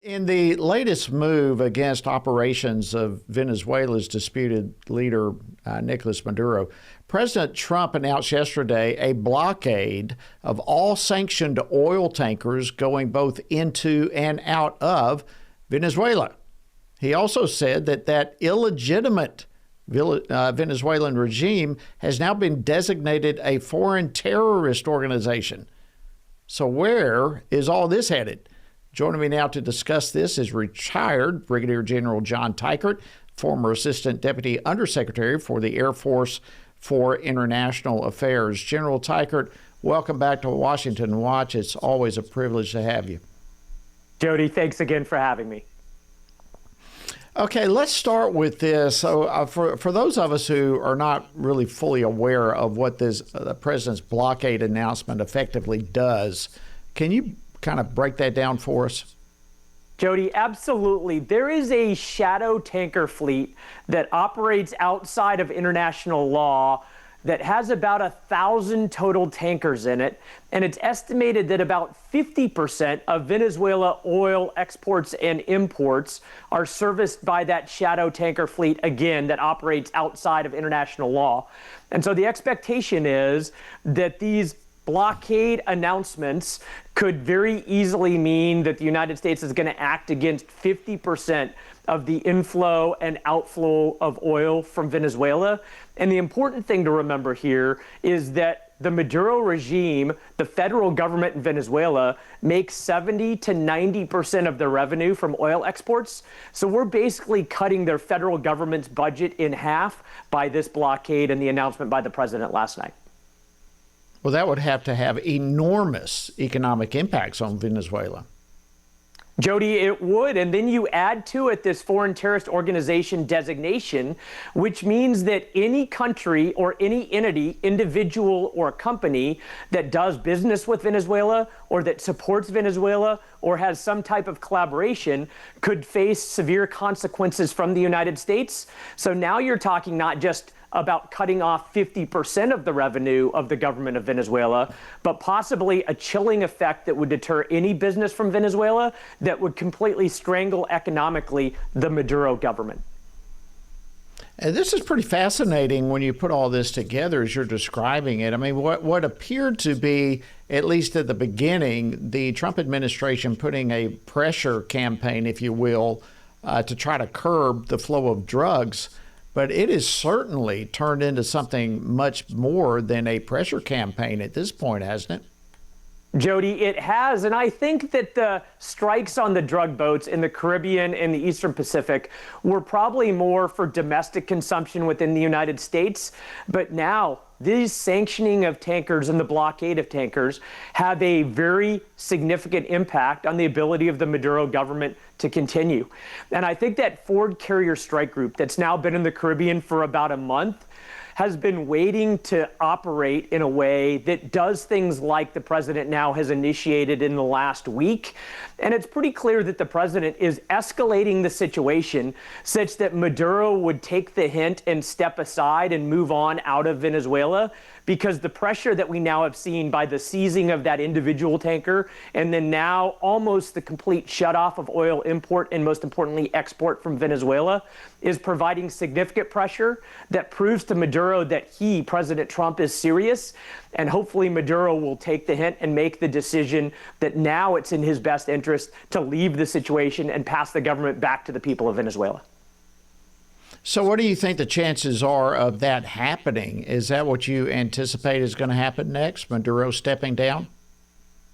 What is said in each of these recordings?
In the latest move against operations of Venezuela's disputed leader, Nicolas Maduro, President Trump announced yesterday a blockade of all sanctioned oil tankers going both into and out of Venezuela. He also said that illegitimate Venezuelan regime has now been designated a foreign terrorist organization. So where is all this headed? Joining me now to discuss this is retired Brigadier General John Teichert, former Assistant Deputy Undersecretary for the Air Force for International Affairs. General Teichert, welcome back to Washington Watch. It's always a privilege to have you. Jody, thanks again for having me. Okay, let's start with this. So for those of us who are not really fully aware of what this the president's blockade announcement effectively does, can you kind of break that down for us? Jody, absolutely. There is a shadow tanker fleet that operates outside of international law that has about 1,000 total tankers in it, and it's estimated that about 50% of Venezuela oil exports and imports are serviced by that shadow tanker fleet, again, that operates outside of international law. And so the expectation is that these blockade announcements could very easily mean that the United States is going to act against 50% of the inflow and outflow of oil from Venezuela. And the important thing to remember here is that the Maduro regime, the federal government in Venezuela, makes 70 to 90% of their revenue from oil exports. So we're basically cutting their federal government's budget in half by this blockade and the announcement by the president last night. Well, that would have to have enormous economic impacts on Venezuela. Jody, it would. And then you add to it this foreign terrorist organization designation, which means that any country or any entity, individual or company that does business with Venezuela or that supports Venezuela or has some type of collaboration could face severe consequences from the United States. So now you're talking not just about cutting off 50% of the revenue of the government of Venezuela, but possibly a chilling effect that would deter any business from Venezuela that would completely strangle economically the Maduro government. And this is pretty fascinating when you put all this together as you're describing it. I mean, what appeared to be, at least at the beginning, the Trump administration putting a pressure campaign, if you will, to try to curb the flow of drugs. But it has certainly turned into something much more than a pressure campaign at this point, hasn't it? Jody, it has. And I think that the strikes on the drug boats in the Caribbean and the Eastern Pacific were probably more for domestic consumption within the United States. But now these sanctioning of tankers and the blockade of tankers have a very significant impact on the ability of the Maduro government to continue. And I think that Ford Carrier Strike Group that's now been in the Caribbean for about a month has been waiting to operate in a way that does things like the president now has initiated in the last week. And it's pretty clear that the president is escalating the situation such that Maduro would take the hint and step aside and move on out of Venezuela, because the pressure that we now have seen by the seizing of that individual tanker and then now almost the complete shutoff of oil import and most importantly export from Venezuela is providing significant pressure that proves to Maduro that he, President Trump, is serious. And hopefully Maduro will take the hint and make the decision that now it's in his best interest to leave the situation and pass the government back to the people of Venezuela. So what do you think the chances are of that happening? Is that what you anticipate is going to happen next, Maduro stepping down?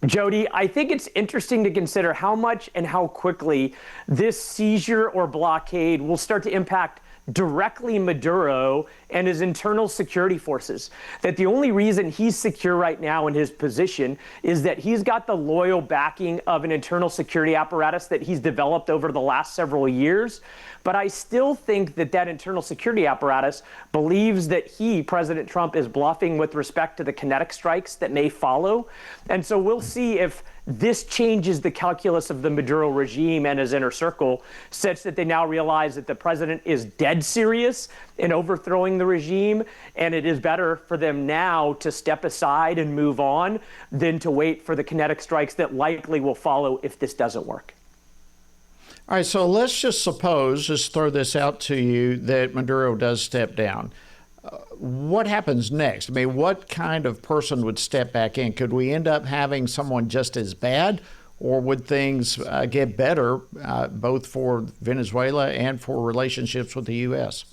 Jody, I think it's interesting to consider how much and how quickly this seizure or blockade will start to impact directly Maduro and his internal security forces. That the only reason he's secure right now in his position is that he's got the loyal backing of an internal security apparatus that he's developed over the last several years. But I still think that that internal security apparatus believes that he, President Trump, is bluffing with respect to the kinetic strikes that may follow. And so we'll see if this changes the calculus of the Maduro regime and his inner circle, such that they now realize that the president is dead serious in overthrowing the regime, and it is better for them now to step aside and move on than to wait for the kinetic strikes that likely will follow if this doesn't work. All right, so let's just suppose, just throw this out to you, that Maduro does step down. What happens next? I mean, what kind of person would step back in? Could we end up having someone just as bad, or would things get better, both for Venezuela and for relationships with the U.S.?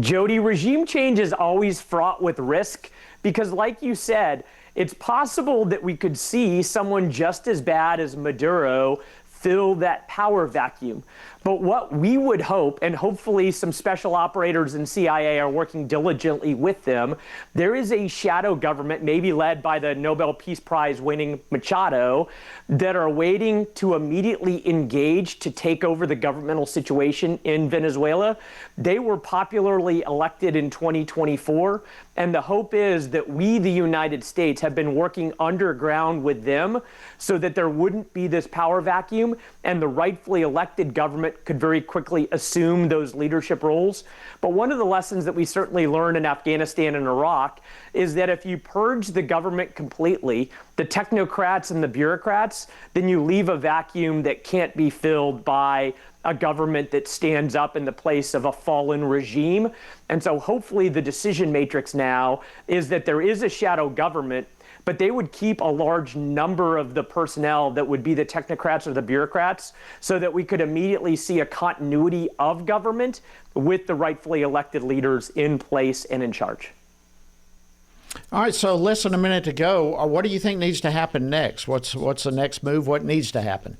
Jody, regime change is always fraught with risk because, like you said, it's possible that we could see someone just as bad as Maduro fill that power vacuum. But what we would hope, and hopefully some special operators in CIA are working diligently with them, there is a shadow government, maybe led by the Nobel Peace Prize winning Machado, that are waiting to immediately engage to take over the governmental situation in Venezuela. They were popularly elected in 2024, and the hope is that we, the United States, have been working underground with them so that there wouldn't be this power vacuum and the rightfully elected government could very quickly assume those leadership roles. But one of the lessons that we certainly learned in Afghanistan and Iraq is that if you purge the government completely, the technocrats and the bureaucrats, then you leave a vacuum that can't be filled by a government that stands up in the place of a fallen regime. And so hopefully the decision matrix now is that there is a shadow government, but they would keep a large number of the personnel that would be the technocrats or the bureaucrats so that we could immediately see a continuity of government with the rightfully elected leaders in place and in charge. All right, so less than a minute to go. What do you think needs to happen next? What's the next move? What needs to happen?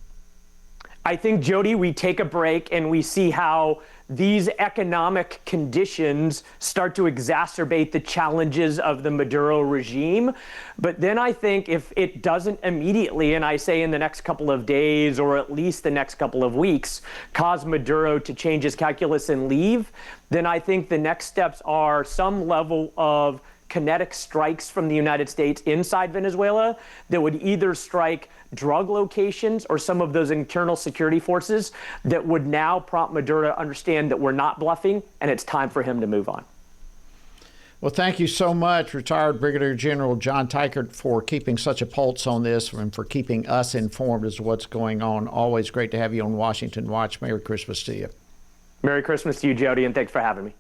I think, Jody, we take a break and we see how these economic conditions start to exacerbate the challenges of the Maduro regime. But then I think if it doesn't immediately, and I say in the next couple of days or at least the next couple of weeks, cause Maduro to change his calculus and leave, then I think the next steps are some level of kinetic strikes from the United States inside Venezuela that would either strike drug locations or some of those internal security forces that would now prompt Maduro to understand that we're not bluffing and it's time for him to move on. Well, thank you so much, retired Brigadier General John Teichert, for keeping such a pulse on this and for keeping us informed as to what's going on. Always great to have you on Washington Watch. Merry Christmas to you. Merry Christmas to you, Jody, and thanks for having me.